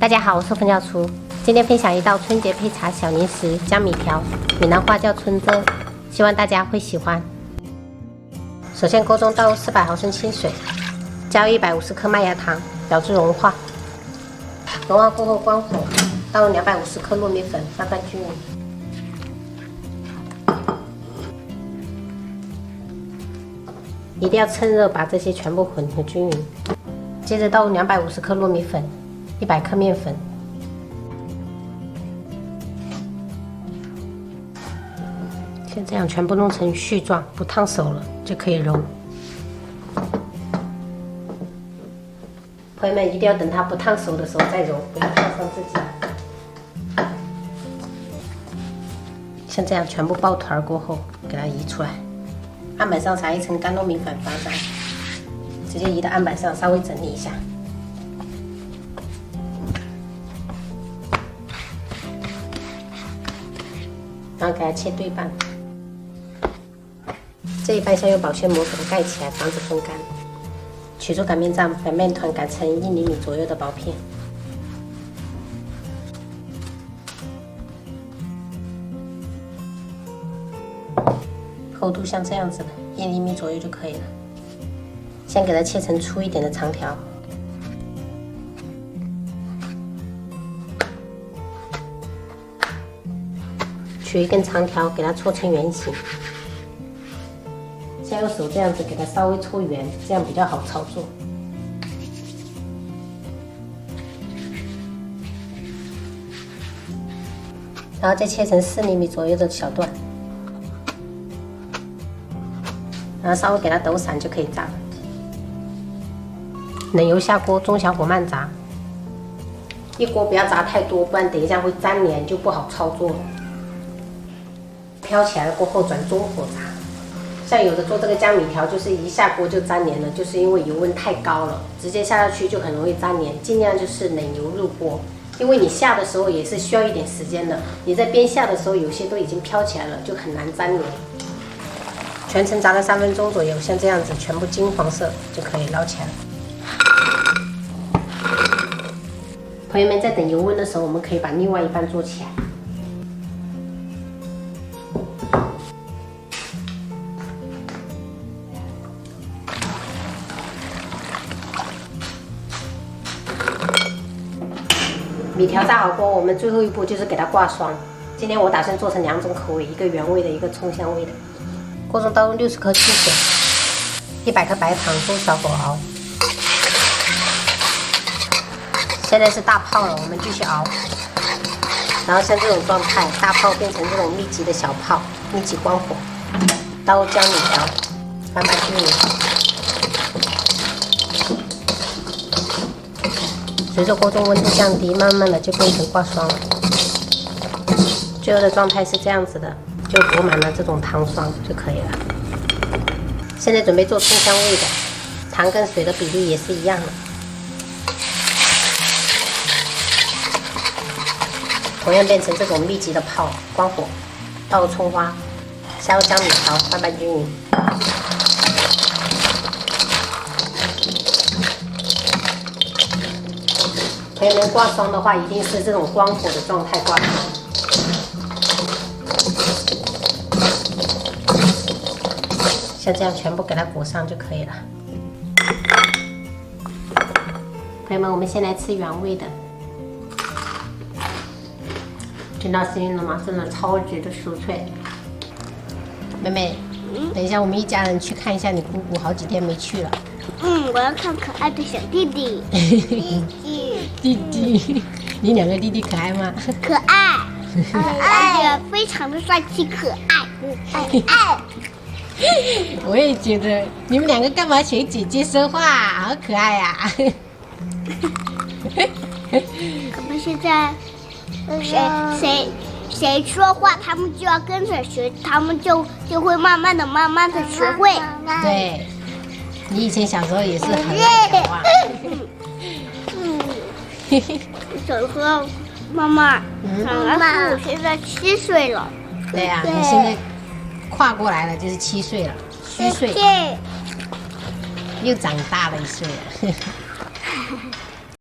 大家好，我是冯教厨，今天分享一道春节配茶小零食江米条，闽南话叫春蛰，希望大家会喜欢。首先锅中倒入400毫升清水，加入150克麦芽糖，表至融化。融化过后关火，倒入250克糯米粉，翻拌均匀。一定要趁热把这些全部混合均匀。接着倒入250克糯米粉，100克面粉，像这样全部弄成絮状，不烫手了就可以揉。朋友们一定要等它不烫手的时候再揉，不要烫伤自己。像这样全部抱团过后，给它移出来，案板上撒一层干糯米粉发散，直接移到案板上稍微整理一下。然后给它切对半，这一半先用保鲜膜给它盖起来，防止风干。取出擀面杖，把面团擀成1厘米左右的薄片。厚度像这样子的，1厘米左右就可以了。先给它切成粗一点的长条。取一根长条，给它搓成圆形。先用手这样子给它稍微搓圆，这样比较好操作。然后再切成4厘米左右的小段，然后稍微给它抖散就可以炸了。冷油下锅，中小火慢炸。一锅不要炸太多，不然等一下会粘连，就不好操作了。飘起来了过后转中火炸，像有的做这个江米条，就是一下锅就粘连了，就是因为油温太高了，直接下去就很容易粘连。尽量就是冷油入锅，因为你下的时候也是需要一点时间的，你在边下的时候有些都已经飘起来了，就很难粘连。全程炸了3分钟左右，像这样子全部金黄色就可以捞起来了。朋友们在等油温的时候，我们可以把另外一半做起来。米条炸好锅，我们最后一步就是给它挂霜。今天我打算做成2种口味，一个原味的，一个葱香味的。锅中倒入60克清水，100克白糖，中小火熬。现在是大泡了，我们继续熬。然后像这种状态，大泡变成这种密集的小泡，密集关火，倒入江米条，翻拌均匀。随着锅中温度降低，慢慢的就变成挂霜了。最后的状态是这样子的，就裹满了这种糖霜就可以了。现在准备做葱香味的，糖跟水的比例也是一样的。同样变成这种密集的泡，关火，倒入葱花，下入江米条，翻拌均匀。朋友们挂霜的话，一定是这种关火的状态挂霜。像这样全部给它裹上就可以了。朋友们，我们先来吃原味的。听到声音了吗？真的超级的酥脆。妹妹，等一下我们一家人去看一下你姑姑，好几天没去了。我要看可爱的小弟弟。弟弟，你2个弟弟可爱吗？可爱，而且非常的帅气可爱。我也觉得，你们2个干嘛学姐姐说话？好可爱呀！我们现在，谁说话，他们就要跟着学，他们就会慢慢的学会。对，你以前小时候也是很爱讲话。小时候，妈妈，我现在7岁了。对呀，你现在跨过来了，就是7岁了，虚岁，又长大了1岁了。